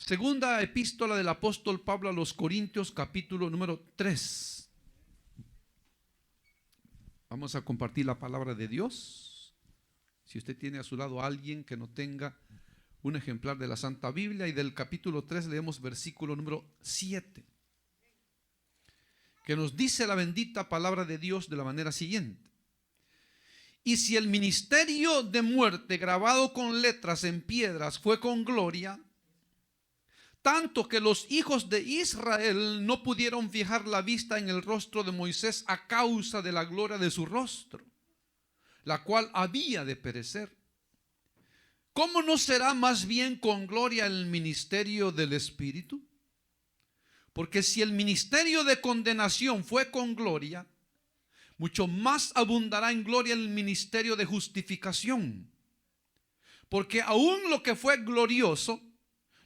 Segunda epístola del apóstol Pablo a los Corintios, capítulo número 3. Vamos a compartir la palabra de Dios. Si usted tiene a su lado a alguien que no tenga un ejemplar de la Santa Biblia, y del capítulo 3 leemos versículo número 7, que nos dice la bendita palabra de Dios de la manera siguiente: y si el ministerio de muerte grabado con letras en piedras fue con gloria, tanto que los hijos de Israel no pudieron fijar la vista en el rostro de Moisés a causa de la gloria de su rostro, la cual había de perecer, ¿cómo no será más bien con gloria el ministerio del Espíritu? Porque si el ministerio de condenación fue con gloria, mucho más abundará en gloria el ministerio de justificación. Porque aún lo que fue glorioso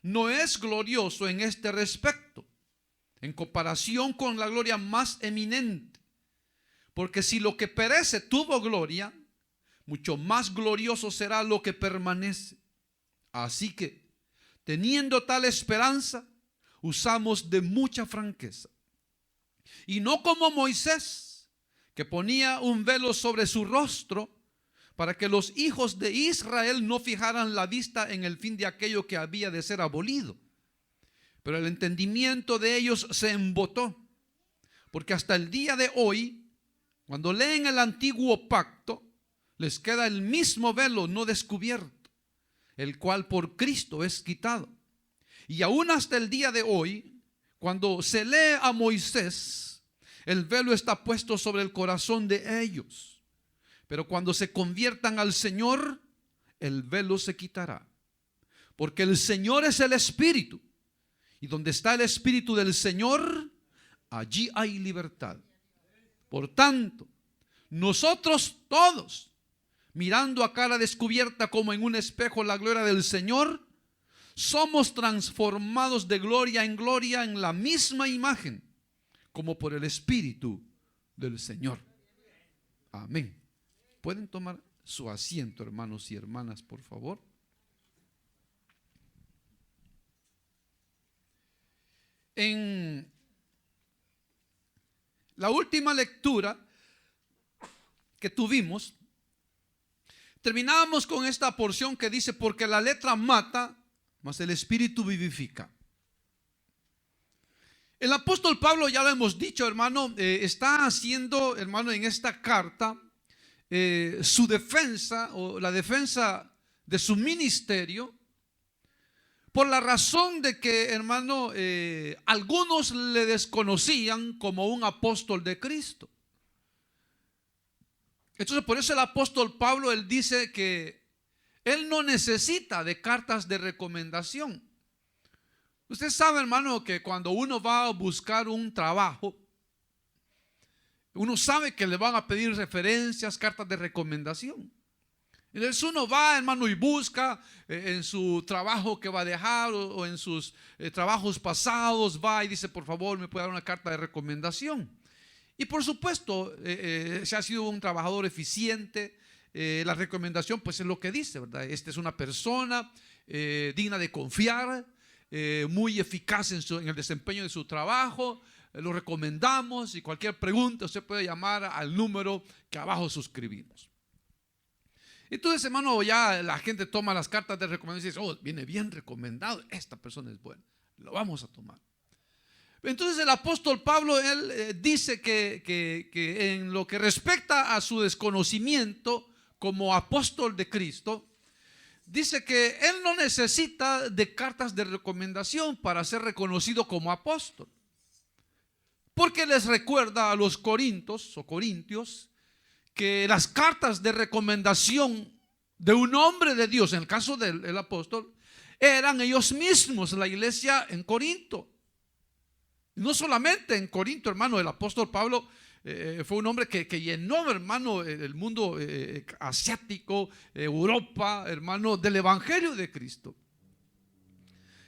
no es glorioso en este respecto, en comparación con la gloria más eminente. Porque si lo que perece tuvo gloria, mucho más glorioso será lo que permanece. Así que, teniendo tal esperanza, usamos de mucha franqueza. Y no como Moisés, que ponía un velo sobre su rostro, para que los hijos de Israel no fijaran la vista en el fin de aquello que había de ser abolido. Pero el entendimiento de ellos se embotó, porque hasta el día de hoy, cuando leen el antiguo pacto, les queda el mismo velo no descubierto, el cual por Cristo es quitado. Y aún hasta el día de hoy, cuando se lee a Moisés, el velo está puesto sobre el corazón de ellos. Pero cuando se conviertan al Señor, el velo se quitará. Porque el Señor es el Espíritu. Y donde está el Espíritu del Señor, allí hay libertad. Por tanto, nosotros todos, mirando a cara descubierta como en un espejo la gloria del Señor, somos transformados de gloria en la misma imagen, como por el Espíritu del Señor. Amén. ¿Pueden tomar su asiento, hermanos y hermanas, por favor? En la última lectura que tuvimos, terminábamos con esta porción que dice: porque la letra mata, mas el Espíritu vivifica. El apóstol Pablo, ya lo hemos dicho, hermano, está haciendo, hermano, en esta carta su defensa, o la defensa de su ministerio, por la razón de que, hermano, algunos le desconocían como un apóstol de Cristo. Entonces, por eso el apóstol Pablo, él dice que él no necesita de cartas de recomendación. Usted sabe, hermano, que cuando uno va a buscar un trabajo, uno sabe que le van a pedir referencias, cartas de recomendación. Entonces uno va, hermano, y busca en su trabajo que va a dejar, o en sus trabajos pasados, va y dice: por favor, me puede dar una carta de recomendación. Y por supuesto, si ha sido un trabajador eficiente, la recomendación pues es lo que dice, ¿verdad? Esta es una persona digna de confiar, muy eficaz en el desempeño de su trabajo. Lo recomendamos, y cualquier pregunta usted puede llamar al número que abajo suscribimos. Entonces, hermano, ya la gente toma las cartas de recomendación y dice: oh, viene bien recomendado, esta persona es buena, lo vamos a tomar. Entonces el apóstol Pablo, él dice que en lo que respecta a su desconocimiento como apóstol de Cristo, dice que él no necesita de cartas de recomendación para ser reconocido como apóstol. Porque les recuerda a los corintios que las cartas de recomendación de un hombre de Dios, en el caso del apóstol, eran ellos mismos, la iglesia en Corinto. No solamente en Corinto, hermano, el apóstol Pablo fue un hombre que llenó, hermano, el mundo asiático, Europa, hermano, del evangelio de Cristo.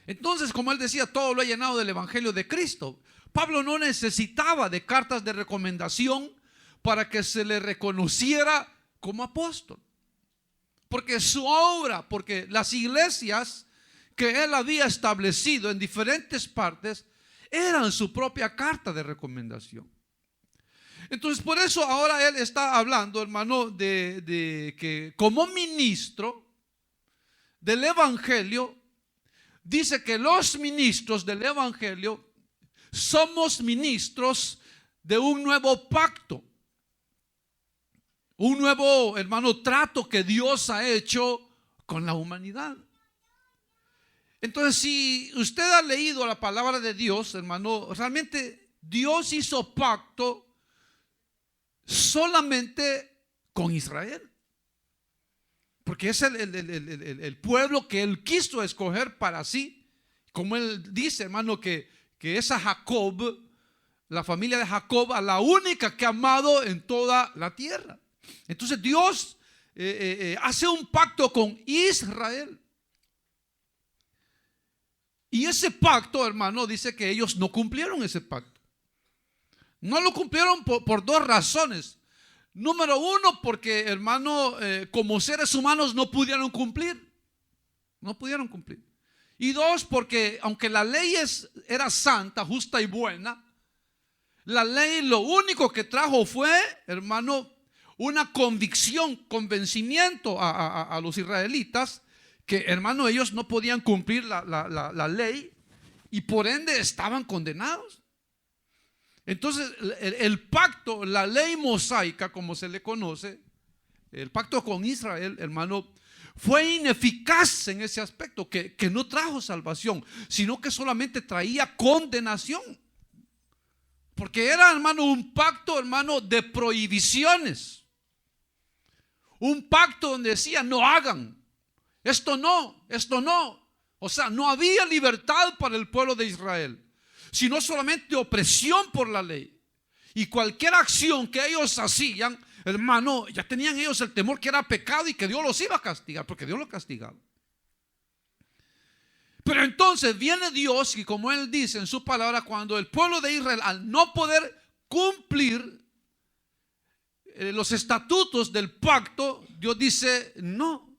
Entonces, como él decía, todo lo ha llenado del evangelio de Cristo. Pablo no necesitaba de cartas de recomendación para que se le reconociera como apóstol. Porque su obra, porque las iglesias que él había establecido en diferentes partes eran su propia carta de recomendación. Entonces, por eso ahora él está hablando, hermano, de que como ministro del Evangelio, dice que los ministros del Evangelio somos ministros de un nuevo pacto, un nuevo, hermano, trato que Dios ha hecho con la humanidad. Entonces, si usted ha leído la palabra de Dios, hermano, realmente Dios hizo pacto solamente con Israel, porque es el pueblo que él quiso escoger para sí. Como él dice, hermano, que es a Jacob, la familia de Jacob, a la única que ha amado en toda la tierra. Entonces Dios hace un pacto con Israel. Y ese pacto, hermano, dice que ellos no cumplieron ese pacto. No lo cumplieron por dos razones. Número uno, porque, hermano, como seres humanos no pudieron cumplir. No pudieron cumplir. Y dos, porque aunque la ley era santa, justa y buena, la ley lo único que trajo fue, hermano, una convicción, convencimiento a los israelitas que, hermano, ellos no podían cumplir la ley y por ende estaban condenados. Entonces el pacto, la ley mosaica, como se le conoce, el pacto con Israel, hermano, fue ineficaz en ese aspecto, que no trajo salvación, sino que solamente traía condenación. Porque era, hermano, un pacto, hermano, de prohibiciones. Un pacto donde decía: no hagan, esto no, esto no. O sea, no había libertad para el pueblo de Israel, sino solamente opresión por la ley. Y cualquier acción que ellos hacían, hermano, ya tenían ellos el temor que era pecado y que Dios los iba a castigar, porque Dios los castigaba. Pero entonces viene Dios y, como él dice en su palabra, cuando el pueblo de Israel, al no poder cumplir los estatutos del pacto, Dios dice: no,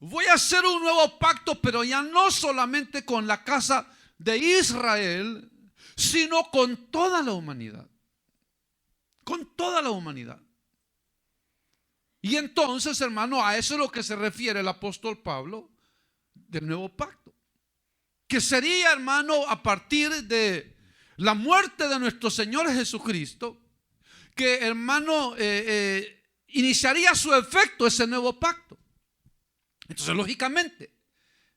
voy a hacer un nuevo pacto, pero ya no solamente con la casa de Israel, sino con toda la humanidad. Con toda la humanidad. Y entonces, hermano, a eso es lo que se refiere el apóstol Pablo del nuevo pacto, que sería, hermano, a partir de la muerte de nuestro Señor Jesucristo, que, hermano, iniciaría su efecto ese nuevo pacto. Entonces, lógicamente,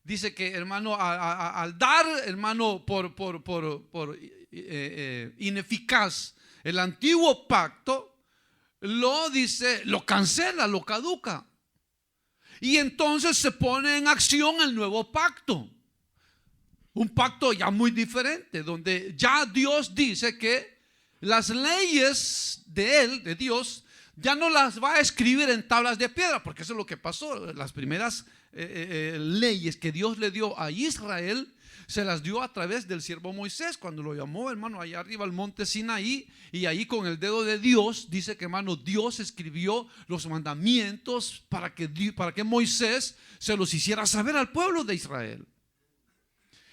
dice que, hermano, al dar, hermano, por ineficaz el antiguo pacto, lo cancela, lo caduca. Y entonces se pone en acción el nuevo pacto. Un pacto ya muy diferente, donde ya Dios dice que las leyes de Él, de Dios, ya no las va a escribir en tablas de piedra, porque eso es lo que pasó. Las primeras leyes que Dios le dio a Israel se las dio a través del siervo Moisés, cuando lo llamó, hermano, allá arriba al monte Sinaí, y ahí con el dedo de Dios, dice que, hermano, Dios escribió los mandamientos para que Moisés se los hiciera saber al pueblo de Israel.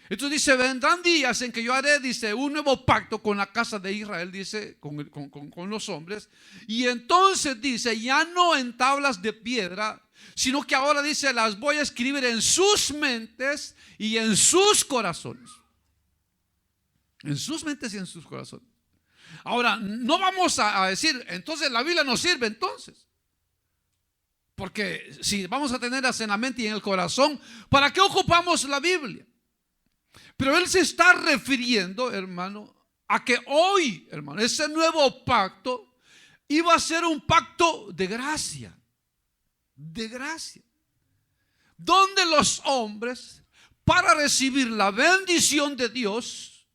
Entonces dice: vendrán días en que yo haré, dice, un nuevo pacto con la casa de Israel, dice, con los hombres. Y entonces dice: ya no en tablas de piedra, sino que ahora dice: las voy a escribir en sus mentes y en sus corazones. En sus mentes y en sus corazones. Ahora, no vamos a decir: entonces la Biblia no sirve entonces. Porque si vamos a tenerlas en la mente y en el corazón, ¿para qué ocupamos la Biblia? Pero él se está refiriendo, hermano, a que hoy, hermano, ese nuevo pacto iba a ser un pacto de gracia. De gracia. Donde los hombres, para recibir la bendición de Dios,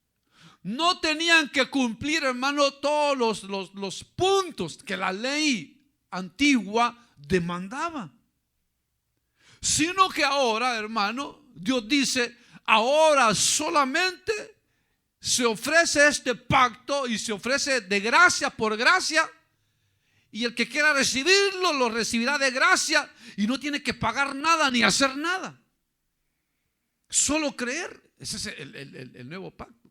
no tenían que cumplir, hermano, todos los puntos que la ley antigua demandaba. Sino que ahora, hermano, Dios dice: ahora solamente se ofrece este pacto y se ofrece de gracia por gracia. Y el que quiera recibirlo, lo recibirá de gracia y no tiene que pagar nada ni hacer nada. solo creer. Ese es el nuevo pacto.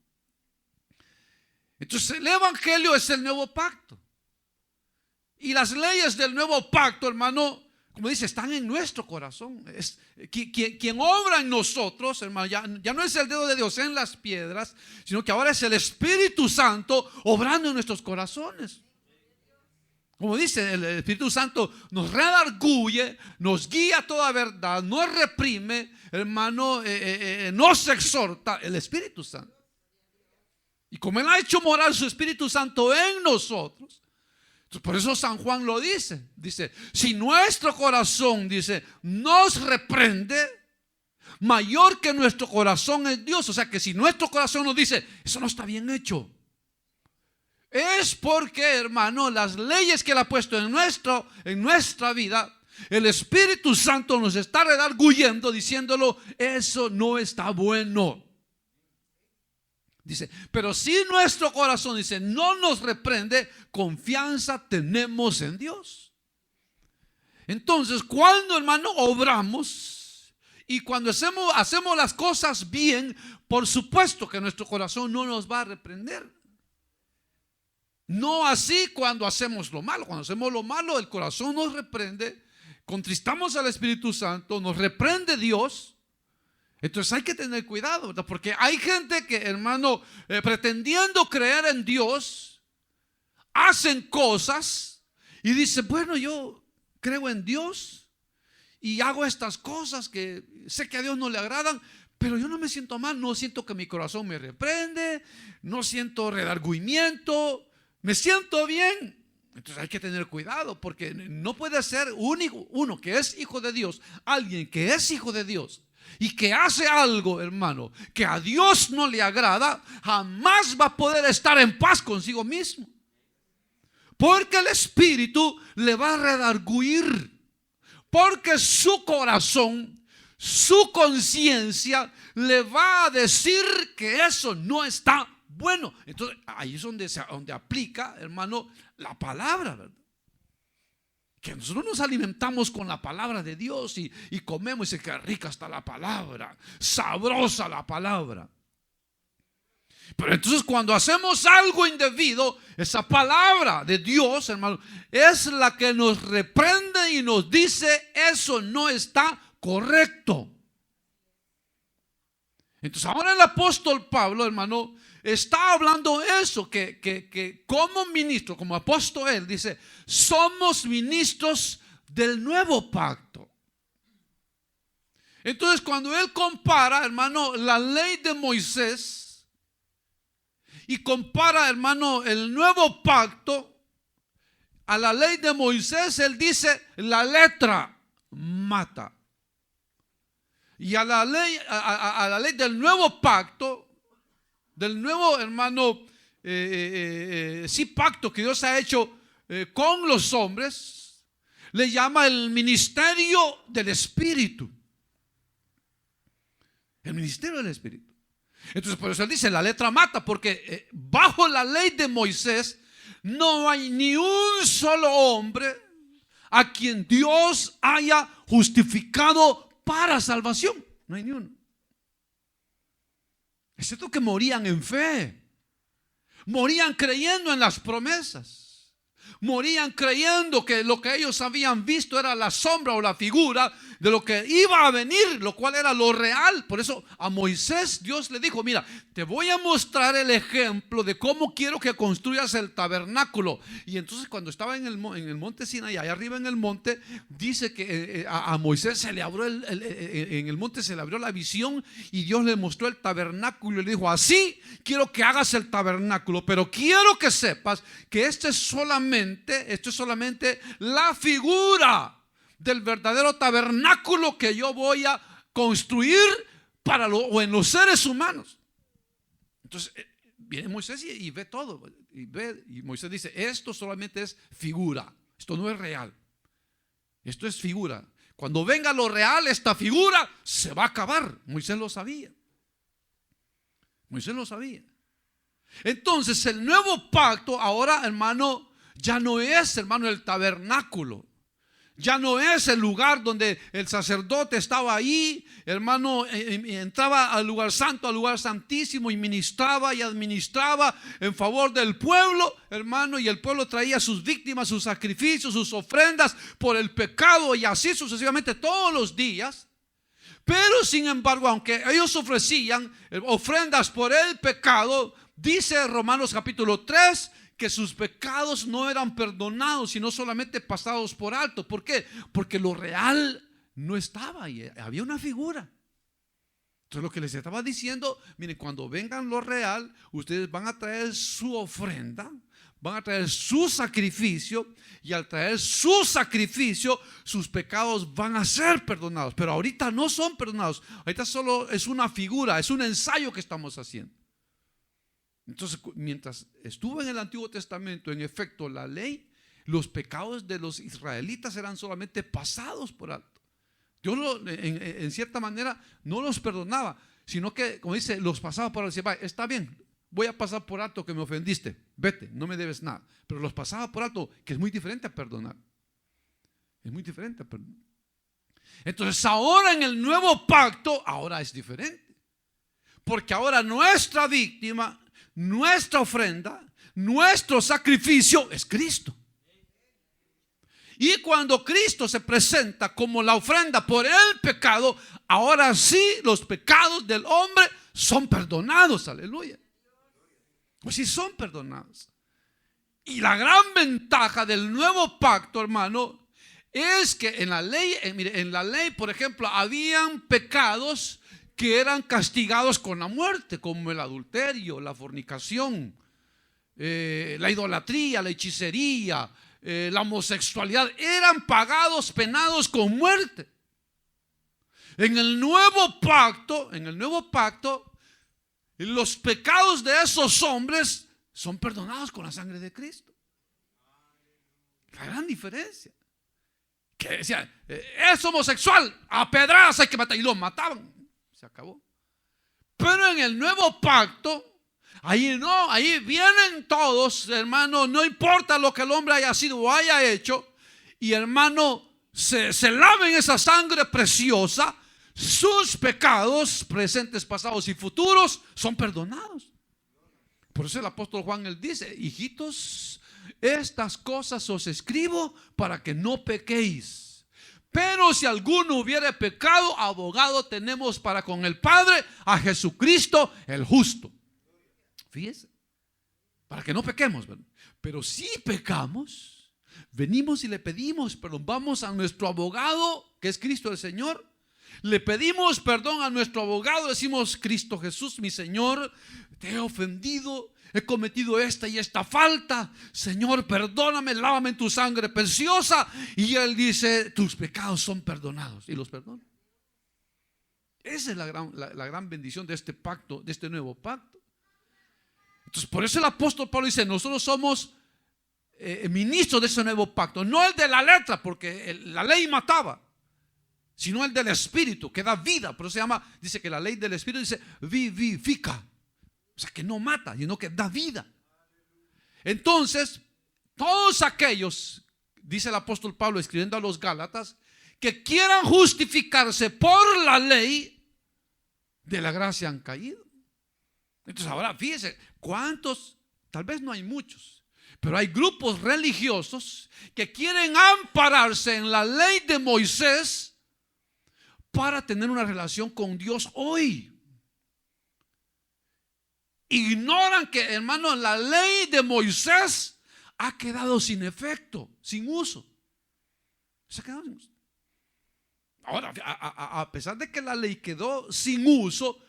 Entonces el evangelio es el nuevo pacto. Y las leyes del nuevo pacto, hermano, como dice, están en nuestro corazón. Es quien obra en nosotros, hermano, ya no es el dedo de Dios en las piedras, sino que ahora es el Espíritu Santo obrando en nuestros corazones. Como dice, el Espíritu Santo nos redarguye, nos guía a toda verdad, nos reprime, hermano, nos exhorta, el Espíritu Santo. Y como Él ha hecho morar su Espíritu Santo en nosotros, por eso San Juan lo dice, si nuestro corazón, nos reprende, mayor que nuestro corazón es Dios. O sea que si nuestro corazón nos dice, eso no está bien hecho, es porque, hermano, las leyes que Él ha puesto en nuestra vida, el Espíritu Santo nos está redarguyendo, diciéndolo, eso no está bueno. Dice, pero si nuestro corazón no nos reprende, confianza tenemos en Dios. Entonces, cuando, hermano, obramos y cuando hacemos las cosas bien, por supuesto que nuestro corazón no nos va a reprender. No así cuando hacemos lo malo. Cuando hacemos lo malo, el corazón nos reprende, contristamos al Espíritu Santo, nos reprende Dios. Entonces hay que tener cuidado, ¿verdad? Porque hay gente que, hermano, pretendiendo creer en Dios, hacen cosas y dice, bueno, yo creo en Dios y hago estas cosas que sé que a Dios no le agradan, pero yo no me siento mal, no siento que mi corazón me reprende, no siento redargüimiento, me siento bien. Entonces hay que tener cuidado, porque no puede ser uno que es hijo de Dios, alguien que es hijo de Dios y que hace algo, hermano, que a Dios no le agrada, jamás va a poder estar en paz consigo mismo, porque el Espíritu le va a redarguir, porque su corazón, su conciencia le va a decir que eso no está bueno. Entonces ahí es donde aplica, hermano, la palabra, ¿verdad? Que nosotros nos alimentamos con la palabra de Dios y comemos y dice que rica está la palabra, sabrosa la palabra. Pero entonces cuando hacemos algo indebido, esa palabra de Dios, hermano, es la que nos reprende y nos dice eso no está correcto. Entonces ahora el apóstol Pablo, hermano, está hablando eso, que como ministro, como apóstol, él dice, somos ministros del nuevo pacto. Entonces cuando él compara, hermano, la ley de Moisés y compara, hermano, el nuevo pacto a la ley de Moisés, él dice, la letra mata. Y a la ley del nuevo pacto, del nuevo, hermano, sí, pacto que Dios ha hecho con los hombres, le llama el ministerio del Espíritu. El ministerio del Espíritu. Entonces por eso él dice, la letra mata, porque bajo la ley de Moisés no hay ni un solo hombre a quien Dios haya justificado para salvación. No hay ni uno. Excepto que morían en fe, morían creyendo en las promesas, morían creyendo que lo que ellos habían visto era la sombra o la figura de lo que iba a venir, lo cual era lo real. Por eso a Moisés Dios le dijo, mira, te voy a mostrar el ejemplo de cómo quiero que construyas el tabernáculo. Y entonces cuando estaba en el monte Sinaí, allá arriba en el monte, dice que a Moisés se le abrió en el monte se le abrió la visión y Dios le mostró el tabernáculo y le dijo, así quiero que hagas el tabernáculo, pero quiero que sepas que esto es solamente la figura del verdadero tabernáculo que yo voy a construir o en los seres humanos. Entonces viene Moisés y ve todo y Moisés dice, esto solamente es figura, esto no es real, esto es figura. Cuando venga lo real, esta figura se va a acabar. Moisés lo sabía. Moisés lo sabía. Entonces el nuevo pacto ahora, hermano, ya no es, hermano, el tabernáculo. Ya no es el lugar donde el sacerdote estaba ahí, hermano, entraba al lugar santo, al lugar santísimo, y ministraba y administraba en favor del pueblo, hermano, y el pueblo traía sus víctimas, sus sacrificios, sus ofrendas por el pecado, y así sucesivamente todos los días. Pero sin embargo, aunque ellos ofrecían ofrendas por el pecado, dice Romanos capítulo 3 que sus pecados no eran perdonados, sino solamente pasados por alto. ¿Por qué? Porque lo real no estaba ahí, había una figura. Entonces lo que les estaba diciendo, miren, cuando vengan lo real, ustedes van a traer su ofrenda, van a traer su sacrificio, y al traer su sacrificio, sus pecados van a ser perdonados. Pero ahorita no son perdonados, ahorita solo es una figura, es un ensayo que estamos haciendo. Entonces, mientras estuvo en el Antiguo Testamento, en efecto, la ley, los pecados de los israelitas eran solamente pasados por alto. Dios en cierta manera no los perdonaba, sino que, como dice, los pasaba por alto. Decía, vaya, está bien, voy a pasar por alto que me ofendiste, vete, no me debes nada. Pero los pasaba por alto, que es muy diferente a perdonar. Es muy diferente a perdonar. Entonces ahora en el nuevo pacto, ahora es diferente. Porque ahora nuestra víctima, nuestra ofrenda, nuestro sacrificio es Cristo. Y cuando Cristo se presenta como la ofrenda por el pecado, ahora sí los pecados del hombre son perdonados. Aleluya. Pues sí son perdonados. Y la gran ventaja del nuevo pacto, hermano, es que en la ley, mire, en la ley, por ejemplo, habían pecados que eran castigados con la muerte, como el adulterio, la fornicación, la idolatría, la hechicería, la homosexualidad. Eran pagados, penados con muerte. En el nuevo pacto, los pecados de esos hombres son perdonados con la sangre de Cristo. La gran diferencia. Que decían, es homosexual, a pedradas hay que matar, y lo mataban. Se acabó. Pero en el nuevo pacto, ahí no, ahí vienen todos, hermano, no importa lo que el hombre haya sido o haya hecho, y hermano, se laven esa sangre preciosa, sus pecados presentes, pasados y futuros son perdonados. Por eso el apóstol Juan, él dice, hijitos, estas cosas os escribo para que no pequéis. Pero si alguno hubiere pecado, abogado tenemos para con el Padre, a Jesucristo el justo. Fíjese, para que no pequemos, ¿verdad? Pero si pecamos, venimos y le pedimos perdón. Vamos a nuestro abogado, que es Cristo el Señor. Le pedimos perdón a nuestro abogado. Decimos, Cristo Jesús, mi Señor, te he ofendido, he cometido esta y esta falta. Señor, perdóname, lávame en tu sangre preciosa. Y Él dice, tus pecados son perdonados. Y los perdona. Esa es la gran bendición de este pacto, de este nuevo pacto. Entonces, por eso el apóstol Pablo dice, nosotros somos ministros de ese nuevo pacto. No el de la letra, porque la ley mataba, sino el del Espíritu, que da vida. Por eso se llama, dice que la ley del Espíritu dice vivifica. O sea, que no mata, sino que da vida. Entonces, todos aquellos, dice el apóstol Pablo escribiendo a los Gálatas, que quieran justificarse por la ley, de la gracia han caído. Entonces ahora fíjese, ¿cuántos? Tal vez no hay muchos, pero hay grupos religiosos que quieren ampararse en la ley de Moisés para tener una relación con Dios hoy. Ignoran que, hermano, la ley de Moisés ha quedado sin efecto, sin uso. Se ha quedado sin uso. Ahora, a pesar de que la ley quedó sin uso,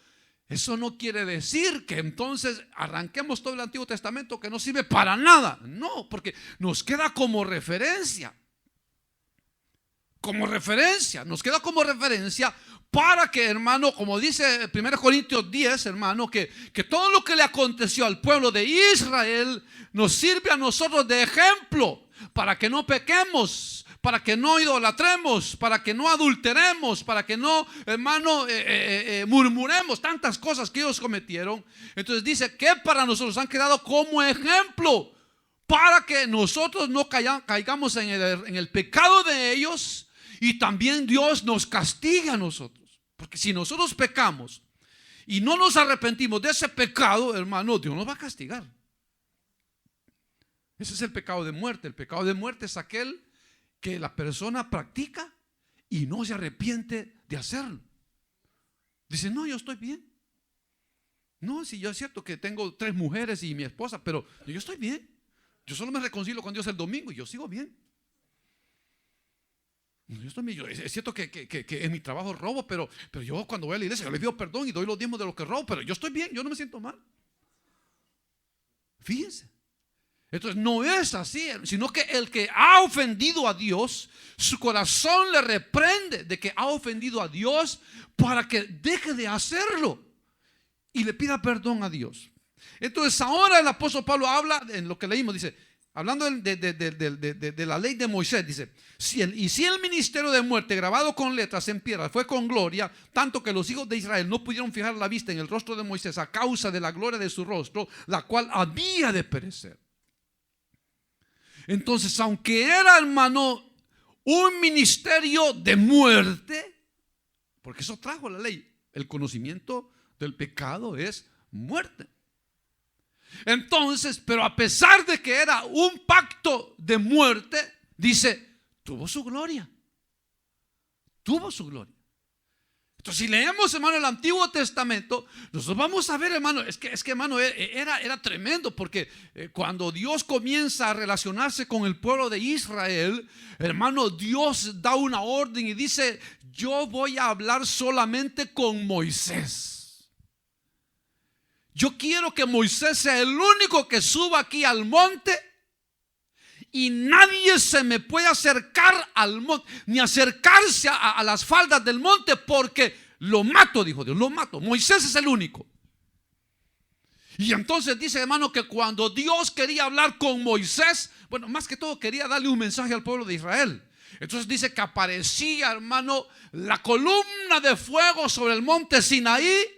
eso no quiere decir que entonces arranquemos todo el Antiguo Testamento, que no sirve para nada. No, porque nos queda como referencia. Nos queda como referencia para que, hermano, como dice 1 Corintios 10, hermano, que todo lo que le aconteció al pueblo de Israel nos sirve a nosotros de ejemplo, para que no pequemos, para que no idolatremos, para que no adulteremos, para que no, hermano, murmuremos tantas cosas que ellos cometieron. Entonces dice que para nosotros han quedado como ejemplo, para que nosotros no caigamos en el pecado de ellos, y también Dios nos castiga a nosotros. Porque si nosotros pecamos y no nos arrepentimos de ese pecado, hermano, Dios nos va a castigar. Ese es el pecado de muerte. El pecado de muerte es aquel que la persona practica y no se arrepiente de hacerlo. Dice, no, yo estoy bien. No, si yo es cierto que tengo 3 mujeres y mi esposa, pero yo estoy bien. Yo solo me reconcilio con Dios el domingo y yo sigo bien. Yo estoy bien. Es cierto que en mi trabajo robo, pero yo cuando voy a la iglesia yo le pido perdón y doy los diezmos de lo que robo, pero yo estoy bien, yo no me siento mal. Fíjense. Entonces no es así, sino que el que ha ofendido a Dios, su corazón le reprende de que ha ofendido a Dios para que deje de hacerlo y le pida perdón a Dios. Entonces ahora el apóstol Pablo habla en lo que leímos, dice, hablando de la ley de Moisés, dice, si el ministerio de muerte grabado con letras en piedra fue con gloria, tanto que los hijos de Israel no pudieron fijar la vista en el rostro de Moisés a causa de la gloria de su rostro, la cual había de perecer. Entonces, aunque era, hermano, un ministerio de muerte, porque eso trajo la ley, el conocimiento del pecado es muerte. Entonces, pero a pesar de que era un pacto de muerte, dice, tuvo su gloria. Tuvo su gloria. Entonces, si leemos, hermano, el Antiguo Testamento, nosotros vamos a ver, hermano, es que hermano, era tremendo, porque cuando Dios comienza a relacionarse con el pueblo de Israel, hermano, Dios da una orden y dice, yo voy a hablar solamente con Moisés. Yo quiero que Moisés sea el único que suba aquí al monte, y nadie se me puede acercar al monte, ni acercarse a las faldas del monte, porque lo mato, dijo Dios, lo mato. Moisés es el único. Y entonces dice, hermano, que cuando Dios quería hablar con Moisés, bueno, más que todo quería darle un mensaje al pueblo de Israel. Entonces dice que aparecía, hermano, la columna de fuego sobre el monte Sinaí,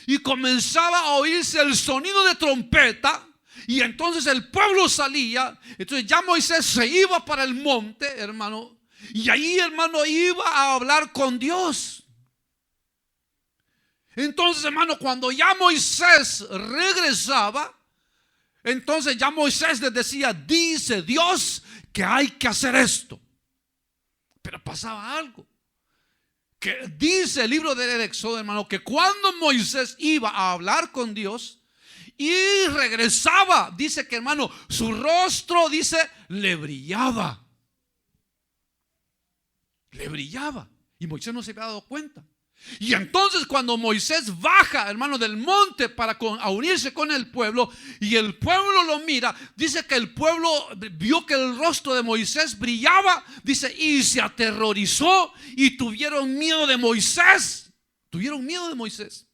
y comenzaba a oírse el sonido de trompeta. Y entonces el pueblo salía. Entonces ya Moisés se iba para el monte, hermano, y ahí, hermano, iba a hablar con Dios. Entonces, hermano, cuando ya Moisés regresaba, entonces ya Moisés les decía, dice Dios que hay que hacer esto. Pero pasaba algo, que dice el libro del Éxodo, hermano, que cuando Moisés iba a hablar con Dios y regresaba, dice que, hermano, su rostro, dice, le brillaba. Le brillaba. Y Moisés no se había dado cuenta. Y entonces cuando Moisés baja, hermano, del monte para a unirse con el pueblo, y el pueblo lo mira, dice que el pueblo vio que el rostro de Moisés brillaba, dice, y se aterrorizó y tuvieron miedo de Moisés. Tuvieron miedo de Moisés.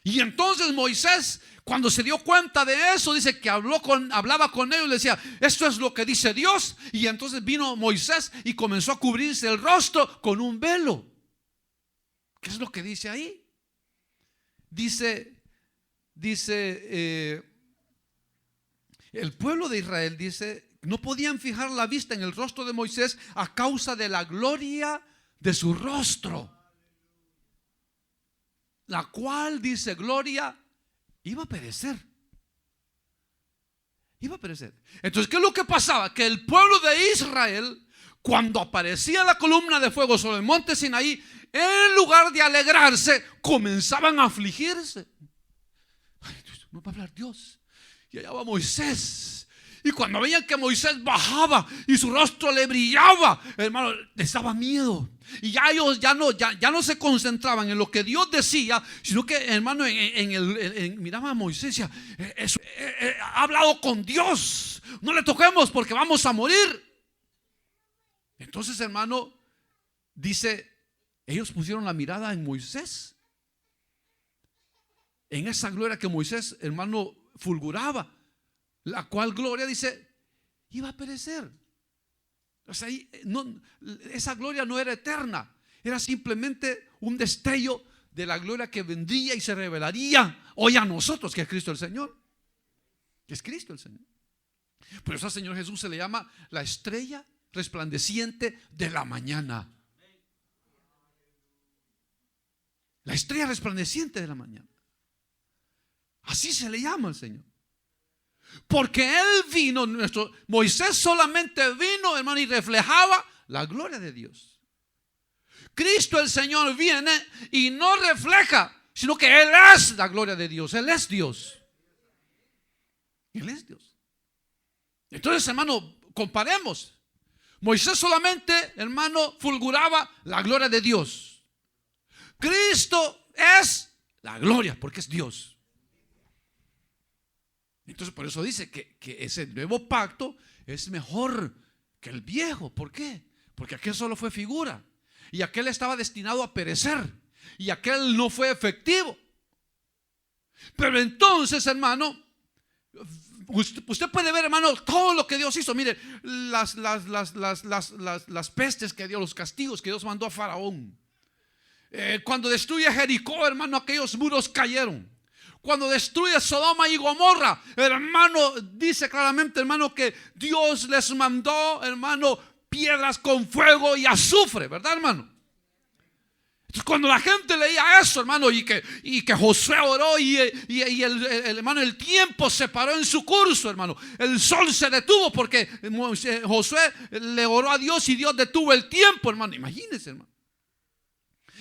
Y entonces Moisés, cuando se dio cuenta de eso, dice que hablaba con ellos y le decía, esto es lo que dice Dios. Y entonces vino Moisés y comenzó a cubrirse el rostro con un velo. ¿Qué es lo que dice ahí? Dice el pueblo de Israel, dice, no podían fijar la vista en el rostro de Moisés a causa de la gloria de su rostro, la cual, dice, gloria iba a perecer. Iba a perecer. Entonces, ¿qué es lo que pasaba? Que el pueblo de Israel, cuando aparecía la columna de fuego sobre el monte Sinaí, en lugar de alegrarse, comenzaban a afligirse. Ay, no va a hablar Dios. Y allá va Moisés. Y cuando veían que Moisés bajaba y su rostro le brillaba, hermano, les daba miedo. Y ya ellos ya no se concentraban en lo que Dios decía, sino que, hermano, miraba a Moisés y decía, ha hablado con Dios, no le toquemos porque vamos a morir. Entonces, hermano, dice, ellos pusieron la mirada en Moisés, en esa gloria que Moisés, hermano, fulguraba, la cual gloria, dice, iba a perecer. O sea, esa gloria no era eterna, era simplemente un destello de la gloria que vendría y se revelaría hoy a nosotros, que es Cristo el Señor. Es Cristo el Señor. Por eso al Señor Jesús se le llama la estrella resplandeciente de la mañana. La estrella resplandeciente de la mañana. Así se le llama al Señor. Porque Él vino, Moisés solamente vino, hermano, y reflejaba la gloria de Dios. Cristo el Señor viene y no refleja, sino que Él es la gloria de Dios. Él es Dios. Él es Dios. Entonces, hermano, comparemos. Moisés solamente, hermano, fulguraba la gloria de Dios. Cristo es la gloria porque es Dios. Entonces por eso dice que ese nuevo pacto es mejor que el viejo. ¿Por qué? Porque aquel solo fue figura y aquel estaba destinado a perecer y aquel no fue efectivo. Pero entonces, hermano, usted puede ver, hermano, todo lo que Dios hizo. Mire, las pestes que dio, los castigos que Dios mandó a Faraón. Cuando destruye Jericó, hermano, aquellos muros cayeron. Cuando destruye Sodoma y Gomorra, hermano, dice claramente, hermano, que Dios les mandó, hermano, piedras con fuego y azufre, ¿verdad, hermano? Entonces, cuando la gente leía eso, hermano, y que Josué oró y hermano, el tiempo se paró en su curso, hermano. El sol se detuvo porque Josué le oró a Dios y Dios detuvo el tiempo, hermano. Imagínense, hermano.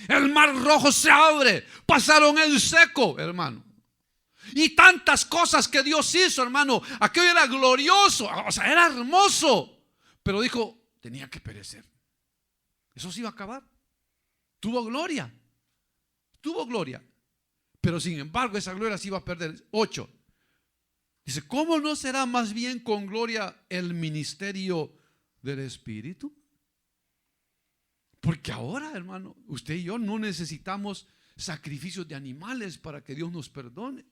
El mar rojo se abre, pasaron el seco, hermano. Y tantas cosas que Dios hizo, hermano. Aquello era glorioso, o sea, era hermoso. Pero dijo, tenía que perecer. Eso se iba a acabar. Tuvo gloria. Pero sin embargo, esa gloria se iba a perder. 8. Dice, ¿cómo no será más bien con gloria el ministerio del Espíritu? Porque ahora, hermano, usted y yo no necesitamos sacrificios de animales para que Dios nos perdone.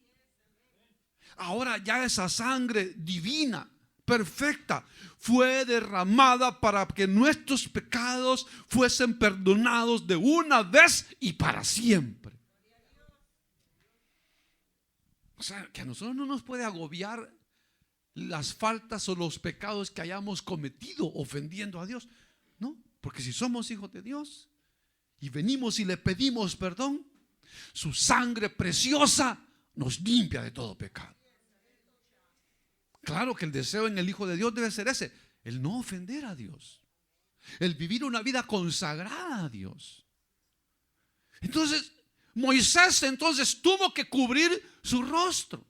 Ahora ya esa sangre divina, perfecta, fue derramada para que nuestros pecados fuesen perdonados de una vez y para siempre. O sea, que a nosotros no nos puede agobiar las faltas o los pecados que hayamos cometido ofendiendo a Dios. No, porque si somos hijos de Dios y venimos y le pedimos perdón, su sangre preciosa nos limpia de todo pecado. Claro que el deseo en el Hijo de Dios debe ser ese, el no ofender a Dios, el vivir una vida consagrada a Dios. Entonces Moisés entonces tuvo que cubrir su rostro.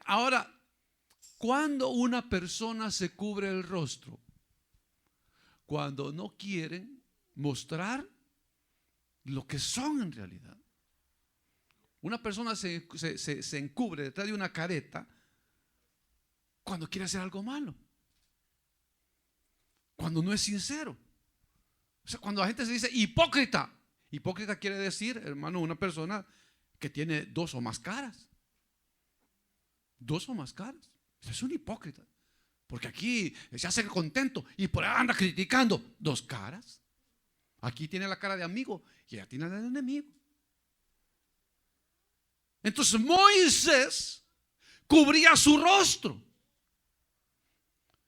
Ahora, ¿cuándo una persona se cubre el rostro? Cuando no quieren mostrar lo que son en realidad. Una persona se encubre detrás de una careta cuando quiere hacer algo malo, cuando no es sincero. O sea, cuando la gente se dice hipócrita. Hipócrita quiere decir, hermano, una persona que tiene dos o más caras. Dos o más caras. Es un hipócrita. Porque aquí se hace contento y por ahí anda criticando. Dos caras. Aquí tiene la cara de amigo y allá tiene la de enemigo. Entonces Moisés cubría su rostro.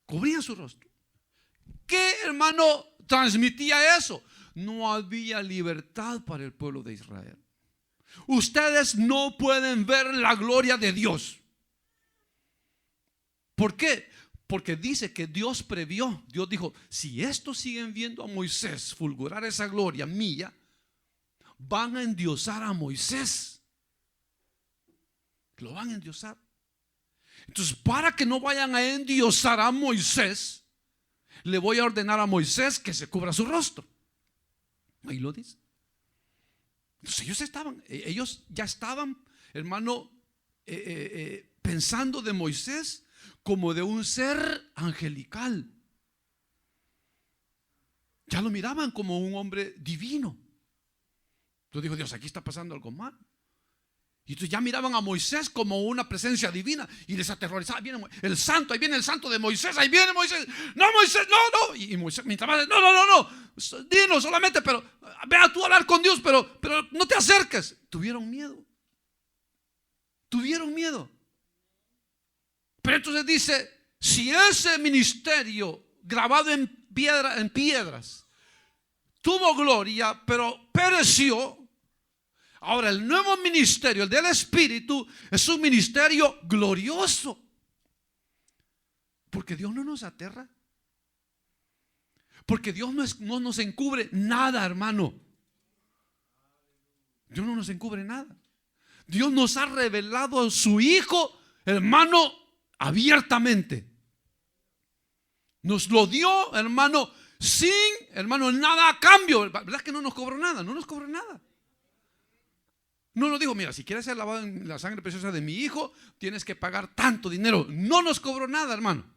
Cubría su rostro. ¿Qué, hermano, transmitía eso? No había libertad para el pueblo de Israel. Ustedes no pueden ver la gloria de Dios. ¿Por qué? Porque dice que Dios previó. Dios dijo, si estos siguen viendo a Moisés fulgurar esa gloria mía, van a endiosar a Moisés. Lo van a endiosar. Entonces, para que no vayan a endiosar a Moisés, le voy a ordenar a Moisés que se cubra su rostro. Ahí lo dice. Entonces ellos ya estaban, hermano, pensando de Moisés como de un ser angelical. Ya lo miraban como un hombre divino. Entonces dijo Dios, aquí está pasando algo mal. Y entonces ya miraban a Moisés como una presencia divina y les aterrorizaba. Viene el santo, ahí viene el santo de Moisés, ahí viene Moisés. No, Moisés, no. Y Moisés, mientras más, no. Dinos solamente, pero vea tú a hablar con Dios, pero no te acerques. Tuvieron miedo. Pero entonces dice, si ese ministerio grabado en piedras tuvo gloria, pero pereció, ahora el nuevo ministerio, el del Espíritu, es un ministerio glorioso. Porque Dios no nos aterra. Porque Dios no nos encubre nada, hermano. Dios no nos encubre nada. Dios nos ha revelado a su Hijo, hermano, abiertamente. Nos lo dio, hermano, sin, hermano, nada a cambio. ¿Verdad que no nos cobró nada? No nos cobró nada. No nos dijo, mira, si quieres ser lavado en la sangre preciosa de mi Hijo, tienes que pagar tanto dinero. No nos cobró nada, hermano.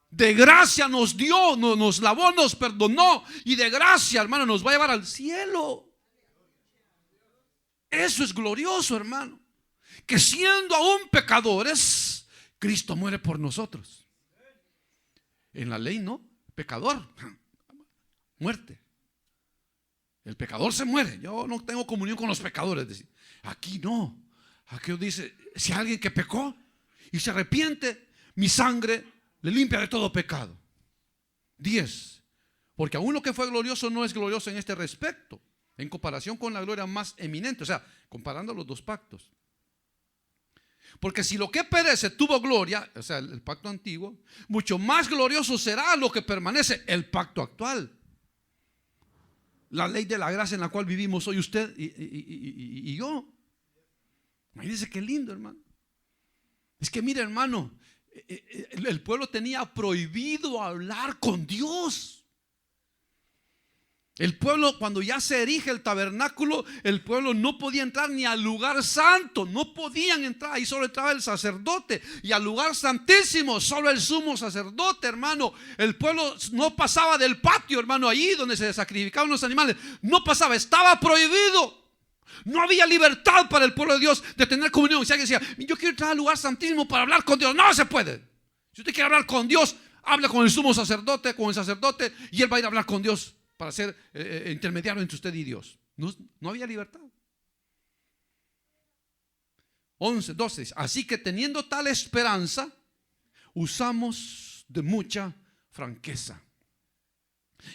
De gracia nos dio, nos lavó, nos perdonó. Y de gracia, hermano, nos va a llevar al cielo. Eso es glorioso, hermano. Que siendo aún pecadores, Cristo muere por nosotros. En la ley no, pecador, muerte. El pecador se muere. Yo no tengo comunión con los pecadores. Aquí no. Aquí dice, si alguien que pecó y se arrepiente, mi sangre le limpia de todo pecado. 10. Porque aún lo que fue glorioso no es glorioso en este respecto, en comparación con la gloria más eminente. O sea, comparando los dos pactos. Porque si lo que perece tuvo gloria, o sea, el pacto antiguo, mucho más glorioso será lo que permanece, el pacto actual. La ley de la gracia en la cual vivimos hoy usted y yo. Imagínense qué lindo, hermano. Es que mire, hermano, el pueblo tenía prohibido hablar con Dios. El pueblo, cuando ya se erige el tabernáculo, el pueblo no podía entrar ni al lugar santo. No podían entrar, ahí solo entraba el sacerdote. Y al lugar santísimo, solo el sumo sacerdote, hermano. El pueblo no pasaba del patio, hermano, ahí donde se sacrificaban los animales. No pasaba, estaba prohibido. No había libertad para el pueblo de Dios de tener comunión. Si alguien decía, yo quiero entrar al lugar santísimo para hablar con Dios, no se puede. Si usted quiere hablar con Dios, hable con el sumo sacerdote, con el sacerdote, y él va a ir a hablar con Dios para ser intermediario entre usted y Dios. No había libertad. 12. Así que teniendo tal esperanza, usamos de mucha franqueza.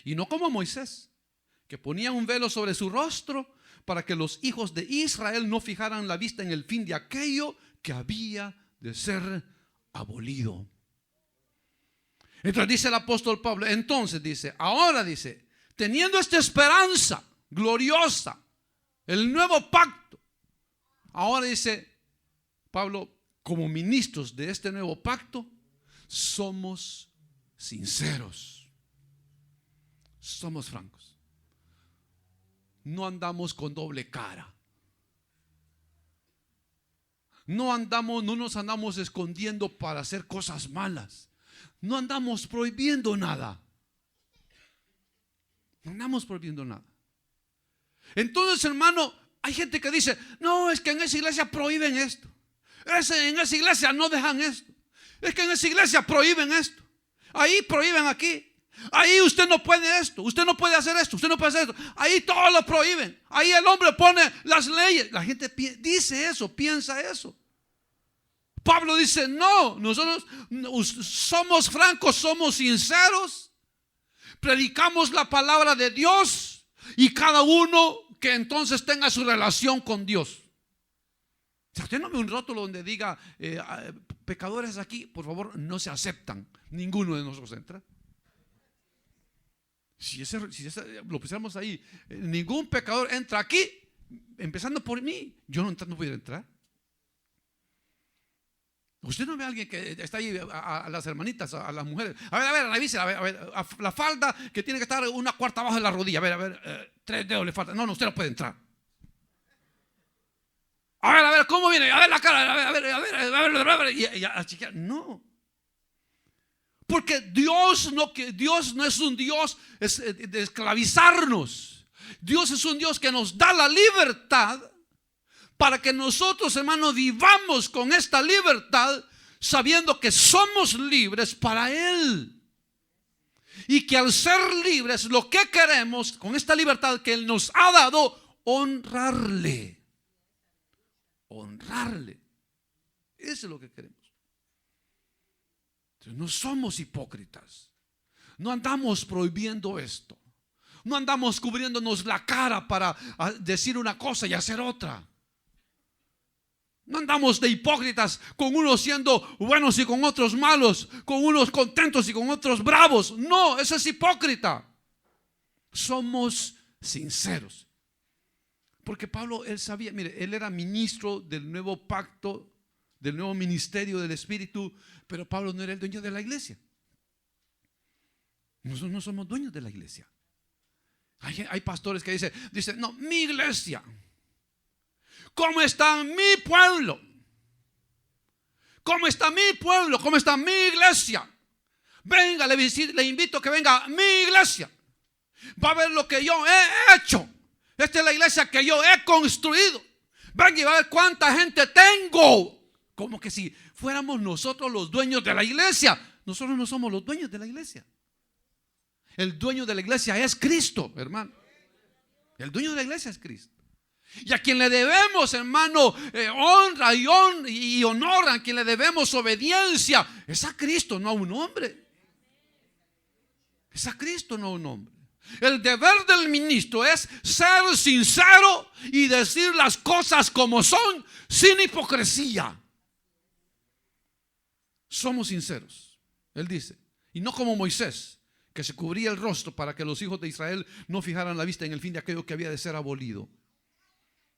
Y no como Moisés, que ponía un velo sobre su rostro para que los hijos de Israel no fijaran la vista en el fin de aquello que había de ser abolido. Entonces dice el apóstol Pablo, entonces dice, ahora dice, teniendo esta esperanza gloriosa, el nuevo pacto, ahora dice Pablo, como ministros de este nuevo pacto, somos sinceros, somos francos, no andamos con doble cara, no nos andamos escondiendo para hacer cosas malas, no andamos prohibiendo nada. No andamos prohibiendo nada. Entonces, hermano, hay gente que dice, no, es que en esa iglesia prohíben esto. En esa iglesia no dejan esto. Es que en esa iglesia prohíben esto. Ahí prohíben aquí. Ahí usted no puede esto. Usted no puede hacer esto. Usted no puede hacer esto. Ahí todo lo prohíben. Ahí el hombre pone las leyes. La gente dice eso, piensa eso. Pablo dice, no, nosotros somos francos, somos sinceros. Predicamos la palabra de Dios y cada uno que entonces tenga su relación con Dios. Si usted no ve un rótulo donde diga pecadores aquí, por favor, no se aceptan. Ninguno de nosotros entra. Si ese lo pusiéramos ahí, ningún pecador entra aquí, empezando por mí, yo no pudiera entrar. Usted no ve a alguien que está ahí, a las hermanitas, a las mujeres. A ver, revise, a ver, la falda que tiene que estar una cuarta abajo de la rodilla. A ver, 3 dedos le faltan. No, usted no puede entrar. A ver, ¿cómo viene? A ver la cara, a ver. Y a chequear. No. Porque Dios no es un Dios de esclavizarnos. Dios es un Dios que nos da la libertad para que nosotros, hermanos, vivamos con esta libertad, sabiendo que somos libres para Él. Y que al ser libres, lo que queremos con esta libertad que Él nos ha dado, honrarle. Honrarle. Eso es lo que queremos. Entonces, no somos hipócritas. No andamos prohibiendo esto. No andamos cubriéndonos la cara para decir una cosa y hacer otra. No andamos de hipócritas, con unos siendo buenos y con otros malos, con unos contentos y con otros bravos. No, eso es hipócrita. Somos sinceros. Porque Pablo, él sabía, mire, él era ministro del nuevo pacto, del nuevo ministerio del Espíritu, pero Pablo no era el dueño de la iglesia. Nosotros no somos dueños de la iglesia. Hay pastores que dicen, no, mi iglesia. ¿Cómo está mi pueblo? ¿Cómo está mi pueblo? ¿Cómo está mi iglesia? Venga, le invito a que venga a mi iglesia. Va a ver lo que yo he hecho. Esta es la iglesia que yo he construido. Venga y va a ver cuánta gente tengo. Como que si fuéramos nosotros los dueños de la iglesia. Nosotros no somos los dueños de la iglesia. El dueño de la iglesia es Cristo, hermano. El dueño de la iglesia es Cristo. Y a quien le debemos, hermano, honra y honor, a quien le debemos obediencia, es a Cristo, no a un hombre. Es a Cristo, no a un hombre. El deber del ministro es ser sincero y decir las cosas como son, sin hipocresía. Somos sinceros, él dice, y no como Moisés, que se cubría el rostro para que los hijos de Israel no fijaran la vista en el fin de aquello que había de ser abolido.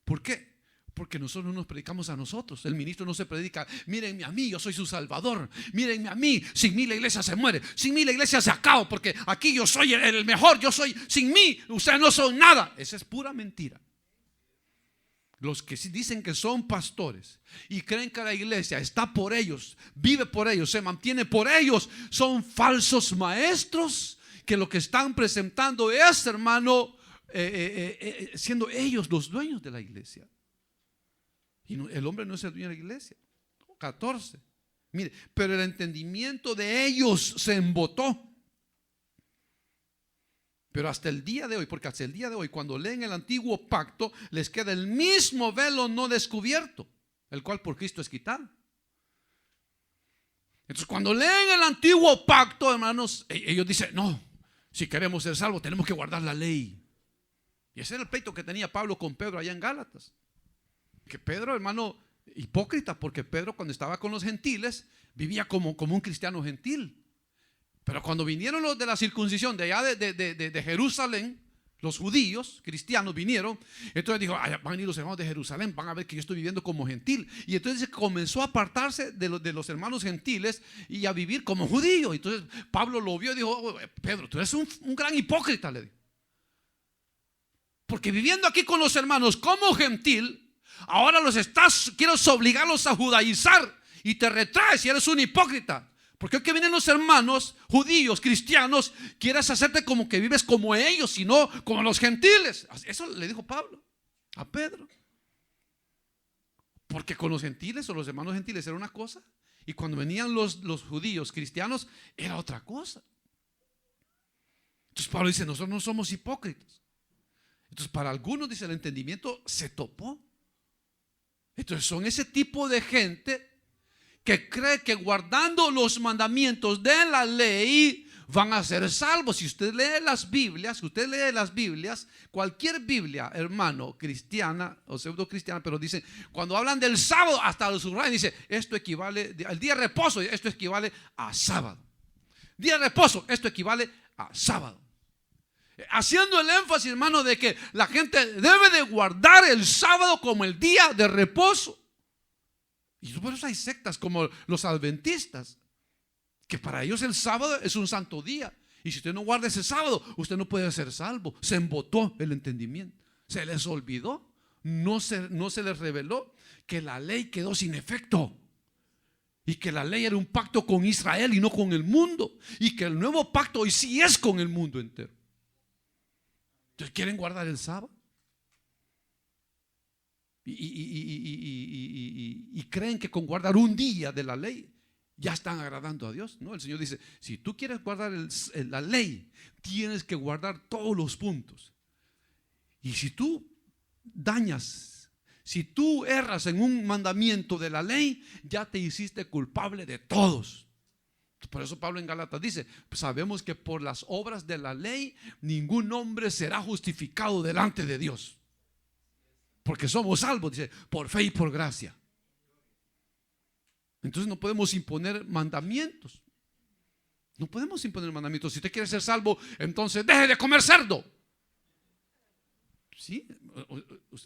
¿Por qué? Porque nosotros nos predicamos a nosotros. El ministro no se predica, mírenme a mí, yo soy su salvador. Mírenme a mí, sin mí la iglesia se muere. Sin mí la iglesia se acaba, porque aquí yo soy el mejor. Yo soy, sin mí ustedes no son nada. Esa es pura mentira. Los que dicen que son pastores y creen que la iglesia está por ellos, vive por ellos, se mantiene por ellos, son falsos maestros que lo que están presentando es, hermano, siendo ellos los dueños de la iglesia. Y el hombre no es el dueño de la iglesia. 14. Mire, pero el entendimiento de ellos se embotó. Pero hasta el día de hoy, porque hasta el día de hoy, cuando leen el antiguo pacto, les queda el mismo velo no descubierto, el cual por Cristo es quitado. Entonces, cuando leen el antiguo pacto, hermanos, ellos dicen, no, si queremos ser salvos, tenemos que guardar la ley. Y ese era el pleito que tenía Pablo con Pedro allá en Gálatas. Que Pedro, hermano, hipócrita, porque Pedro, cuando estaba con los gentiles, vivía como un cristiano gentil. Pero cuando vinieron los de la circuncisión de allá de Jerusalén, los judíos cristianos vinieron, entonces dijo, van a venir los hermanos de Jerusalén, van a ver que yo estoy viviendo como gentil. Y entonces comenzó a apartarse de los hermanos gentiles y a vivir como judío. Entonces Pablo lo vio y dijo, oh, Pedro, tú eres un gran hipócrita, le dijo. Porque viviendo aquí con los hermanos como gentil, ahora quieres obligarlos a judaizar y te retraes y eres un hipócrita. Porque hoy que vienen los hermanos judíos, cristianos, quieres hacerte como que vives como ellos y no como los gentiles. Eso le dijo Pablo a Pedro. Porque con los gentiles o los hermanos gentiles era una cosa, y cuando venían los judíos cristianos era otra cosa. Entonces Pablo dice, nosotros no somos hipócritas. Entonces para algunos, dice, el entendimiento se topó. Entonces son ese tipo de gente que cree que guardando los mandamientos de la ley van a ser salvos. Si usted lee las Biblias, cualquier Biblia, hermano, cristiana o pseudo cristiana, pero dice, cuando hablan del sábado, hasta los subrayan, dice, esto equivale, al día de reposo, esto equivale a sábado. Día de reposo, esto equivale a sábado. Haciendo el énfasis, hermano, de que la gente debe de guardar el sábado como el día de reposo. Y por eso hay sectas como los adventistas, que para ellos el sábado es un santo día. Y si usted no guarda ese sábado, usted no puede ser salvo. Se embotó el entendimiento. Se les olvidó. No se les reveló que la ley quedó sin efecto. Y que la ley era un pacto con Israel y no con el mundo. Y que el nuevo pacto hoy sí es con el mundo entero. Entonces, ¿quieren guardar el sábado? Y creen que con guardar un día de la ley ya están agradando a Dios. No, el Señor dice, si tú quieres guardar la ley, tienes que guardar todos los puntos. Y si tú dañas, si tú erras en un mandamiento de la ley, ya te hiciste culpable de todos. Por eso Pablo en Gálatas dice: sabemos que por las obras de la ley ningún hombre será justificado delante de Dios, porque somos salvos, dice, por fe y por gracia. Entonces no podemos imponer mandamientos. No podemos imponer mandamientos. Si usted quiere ser salvo, entonces deje de comer cerdo. ¿Sí?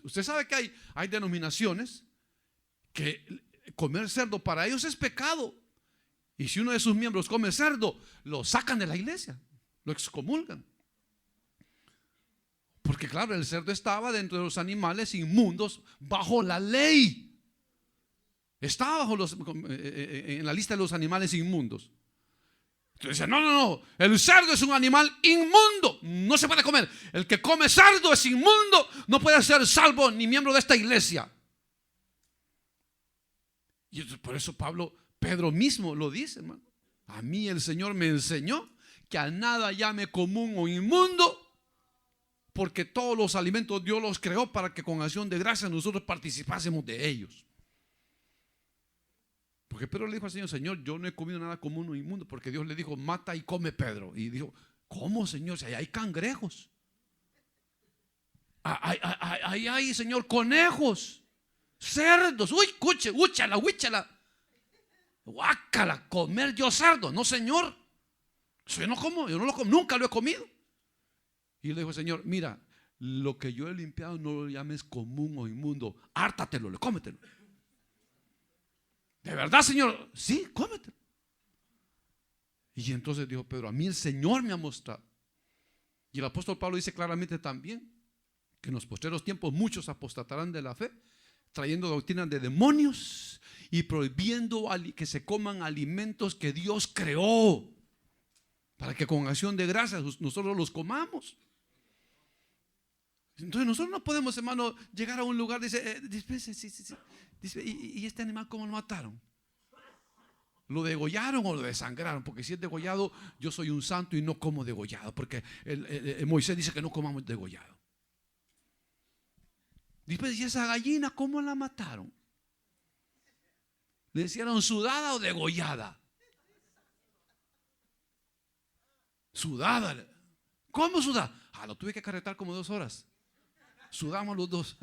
Usted sabe que hay denominaciones que comer cerdo para ellos es pecado. Y si uno de sus miembros come cerdo, lo sacan de la iglesia, lo excomulgan. Porque claro, el cerdo estaba dentro de los animales inmundos bajo la ley. Estaba en la lista de los animales inmundos. Entonces, no, el cerdo es un animal inmundo, no se puede comer. El que come cerdo es inmundo, no puede ser salvo ni miembro de esta iglesia. Y por eso Pedro mismo lo dice, hermano. A mí el Señor me enseñó que a nada llame común o inmundo, porque todos los alimentos Dios los creó para que con acción de gracia nosotros participásemos de ellos. Porque Pedro le dijo al Señor: Señor, yo no he comido nada común o inmundo, porque Dios le dijo: mata y come, Pedro. Y dijo: ¿cómo, Señor? Si hay cangrejos, hay, Señor, conejos, cerdos. Uy, úchala, guácala, comer yo cerdo. No, Señor, eso yo no como, yo no lo como, nunca lo he comido. Y le dijo: Señor, mira, lo que yo he limpiado no lo llames común o inmundo, hártatelo, cómetelo. ¿De verdad, Señor? Sí, cómetelo. Y entonces dijo Pedro: a mí el Señor me ha mostrado. Y el apóstol Pablo dice claramente también que en los postreros tiempos muchos apostatarán de la fe, trayendo doctrinas de demonios y prohibiendo que se coman alimentos que Dios creó, para que con acción de gracias nosotros los comamos. Entonces nosotros no podemos, hermano, llegar a un lugar y dice, sí. Dice, ¿y este animal cómo lo mataron? ¿Lo degollaron o lo desangraron? Porque si es degollado, yo soy un santo y no como degollado, porque Moisés dice que no comamos degollado. Dice: ¿y esa gallina cómo la mataron? ¿Le hicieron sudada o degollada? Sudada. ¿Cómo sudada? Lo tuve que acarretar como 2 horas. Sudamos los dos.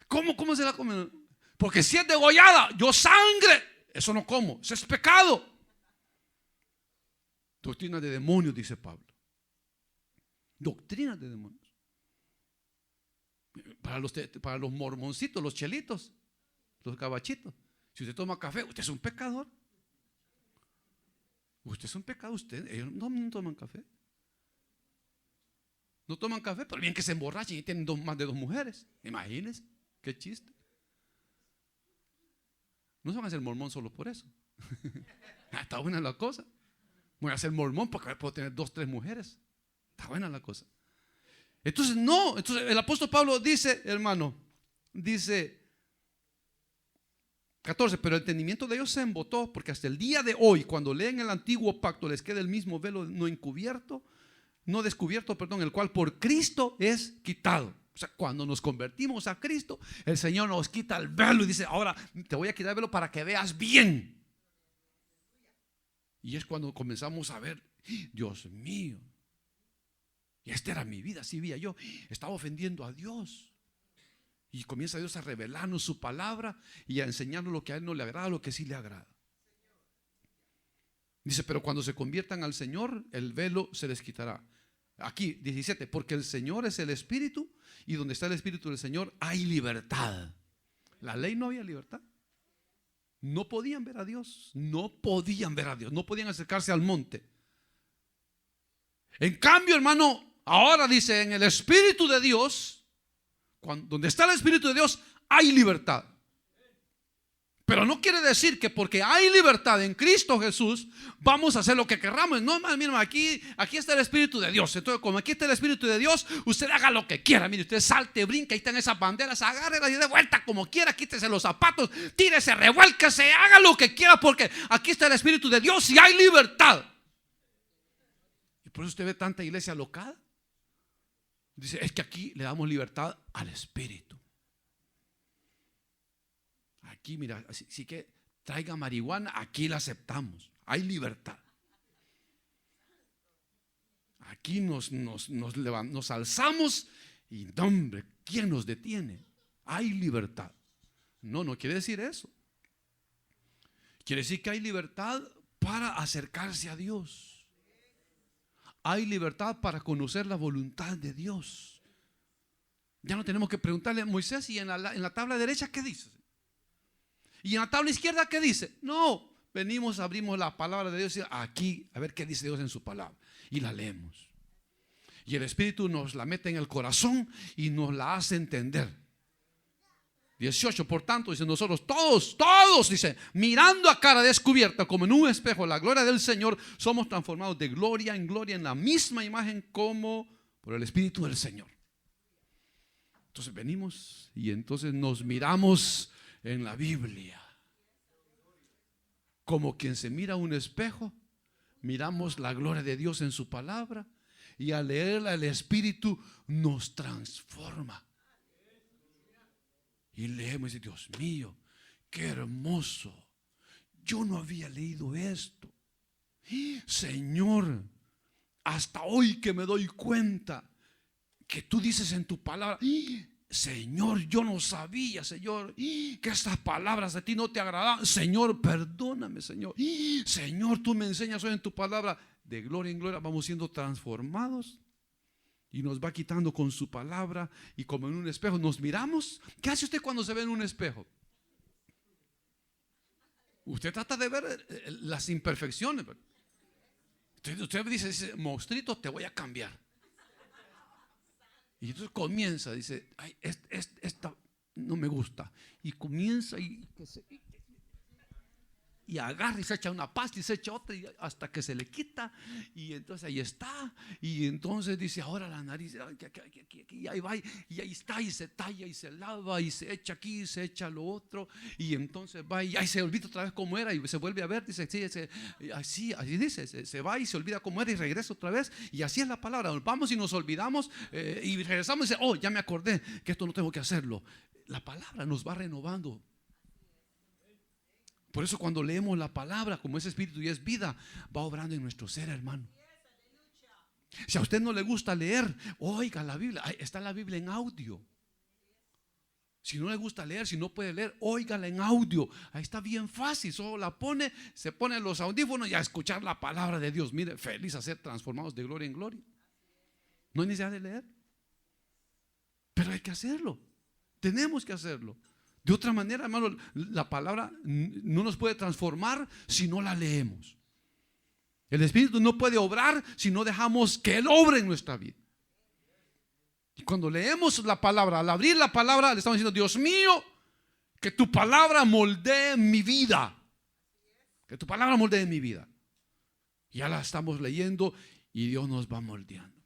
¿Cómo se la comen? Porque si es degollada, yo sangre, eso no como, eso es pecado. Doctrina de demonios, dice Pablo. Doctrina de demonios. Para los mormoncitos, los chelitos, los cabachitos, si usted toma café, usted es un pecador. Usted es un pecador. Ellos no toman café. No toman café, pero bien que se emborrachen y tienen más de 2 mujeres. Imagínense, qué chiste. No se van a hacer mormón solo por eso. Está buena la cosa. Voy a ser mormón porque puedo tener 2, 3 mujeres. Está buena la cosa. Entonces el apóstol Pablo dice, hermano, dice 14: pero el entendimiento de ellos se embotó, porque hasta el día de hoy, cuando leen el antiguo pacto, les queda el mismo velo no descubierto, el cual por Cristo es quitado. O sea, cuando nos convertimos a Cristo, el Señor nos quita el velo y dice: ahora te voy a quitar el velo para que veas bien. Y es cuando comenzamos a ver: Dios mío, y esta era mi vida, así veía yo, estaba ofendiendo a Dios. Y comienza Dios a revelarnos su palabra y a enseñarnos lo que a Él no le agrada, lo que sí le agrada. Dice: pero cuando se conviertan al Señor, el velo se les quitará. Aquí 17: porque el Señor es el Espíritu, y donde está el Espíritu del Señor hay libertad. La ley no había libertad. No podían ver a Dios. No podían acercarse al monte. En cambio, hermano, ahora dice: en el Espíritu de Dios, donde está el Espíritu de Dios hay libertad. Pero no quiere decir que porque hay libertad en Cristo Jesús vamos a hacer lo que querramos. No, mira, aquí está el Espíritu de Dios. Entonces, como aquí está el Espíritu de Dios, usted haga lo que quiera. Mire, usted salte, brinca, ahí están esas banderas, agárrelas y de vuelta como quiera. Quítese los zapatos, tírese, revuélquese, haga lo que quiera, porque aquí está el Espíritu de Dios y hay libertad. Y por eso usted ve tanta iglesia alocada. Dice: es que aquí le damos libertad al Espíritu. Aquí, mira, así que traiga marihuana, aquí la aceptamos. Hay libertad. Aquí nos alzamos y, hombre, ¿quién nos detiene? Hay libertad. No, no quiere decir eso. Quiere decir que hay libertad para acercarse a Dios. Hay libertad para conocer la voluntad de Dios. Ya no tenemos que preguntarle a Moisés, ¿y en la tabla derecha qué dice? ¿Y en la tabla izquierda qué dice? No, venimos, abrimos la palabra de Dios y aquí, a ver qué dice Dios en su palabra. Y la leemos. Y el Espíritu nos la mete en el corazón y nos la hace entender. 18, por tanto, dice, nosotros todos, dice, mirando a cara descubierta como en un espejo la gloria del Señor, somos transformados de gloria en gloria en la misma imagen como por el Espíritu del Señor. Entonces venimos y entonces nos miramos en la Biblia. Como quien se mira a un espejo, miramos la gloria de Dios en su palabra y al leerla el Espíritu nos transforma. Y leemos y Dios mío, qué hermoso. Yo no había leído esto. Señor, hasta hoy que me doy cuenta que tú dices en tu palabra, Señor, yo no sabía, Señor, que estas palabras de ti no te agradaban. Señor, perdóname, Señor. Señor, tú me enseñas hoy en tu palabra. De gloria en gloria vamos siendo transformados. Y nos va quitando con su palabra. Y como en un espejo nos miramos. ¿Qué hace usted cuando se ve en un espejo? Usted trata de ver las imperfecciones. Usted dice, monstruito, te voy a cambiar. Y entonces comienza, dice, ay, esta no me gusta. Y comienza y agarra y se echa una pasta y se echa otra hasta que se le quita. Y entonces ahí está. Y entonces dice, ahora la nariz, y ahí va, y ahí está, y se talla y se lava y se echa aquí y se echa lo otro. Y entonces va y ahí se olvida otra vez cómo era y se vuelve a ver. Dice, sí, así dice, se va y se olvida cómo era y regresa otra vez. Y así es la palabra. Vamos y nos olvidamos y regresamos y dice, oh, ya me acordé que esto no tengo que hacerlo. La palabra nos va renovando. Por eso cuando leemos la palabra, como es espíritu y es vida, va obrando en nuestro ser, hermano. Si a usted no le gusta leer, oiga la Biblia. Está la Biblia en audio. Si no le gusta leer, si no puede leer, óigala en audio. Ahí está bien fácil. Solo la pone, se pone los audífonos y a escuchar la palabra de Dios. Mire, feliz a ser transformados de gloria en gloria. No hay necesidad de leer, pero hay que hacerlo. Tenemos que hacerlo. De otra manera, hermano, la palabra no nos puede transformar si no la leemos. El Espíritu no puede obrar si no dejamos que Él obre en nuestra vida. Y cuando leemos la palabra, al abrir la palabra, le estamos diciendo, Dios mío, que tu palabra moldee mi vida. Que tu palabra moldee mi vida. Y ya la estamos leyendo y Dios nos va moldeando.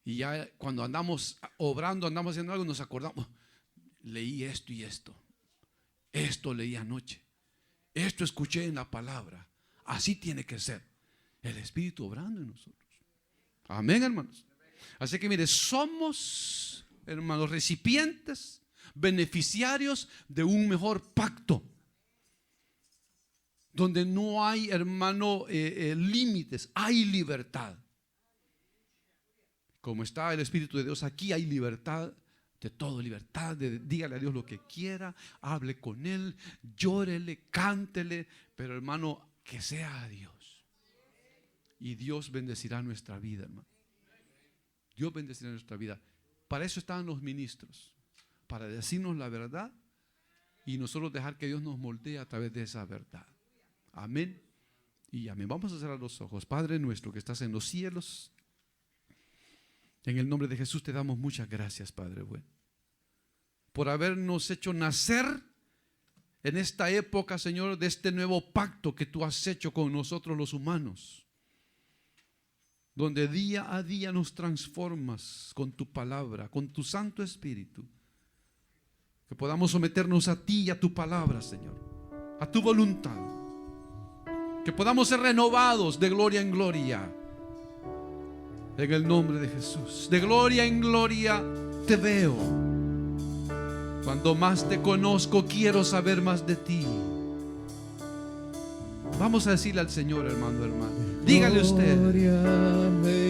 Y ya cuando andamos obrando, andamos haciendo algo, nos acordamos, leí esto y esto. Esto leí anoche. Esto escuché en la palabra. Así tiene que ser. El Espíritu obrando en nosotros. Amén, hermanos. Así que mire, somos, hermanos, recipientes, beneficiarios de un mejor pacto. Donde no hay, hermano, límites, hay libertad. Como está el Espíritu de Dios aquí, hay libertad de todo, libertad de dígale a Dios lo que quiera, hable con Él, llórele, cántele, pero hermano, que sea a Dios. Y Dios bendecirá nuestra vida, hermano. Dios bendecirá nuestra vida. Para eso estaban los ministros, para decirnos la verdad y nosotros dejar que Dios nos moldee a través de esa verdad. Amén y amén. Vamos a cerrar los ojos. Padre nuestro que estás en los cielos, en el nombre de Jesús te damos muchas gracias, Padre bueno, por habernos hecho nacer en esta época, Señor, de este nuevo pacto que tú has hecho con nosotros los humanos, donde día a día nos transformas con tu palabra, con tu Santo Espíritu, que podamos someternos a ti y a tu palabra, Señor, a tu voluntad, que podamos ser renovados de gloria en gloria. En el nombre de Jesús, de gloria en gloria te veo. Cuando más te conozco, quiero saber más de ti. Vamos a decirle al Señor, hermano, hermano. Dígale usted.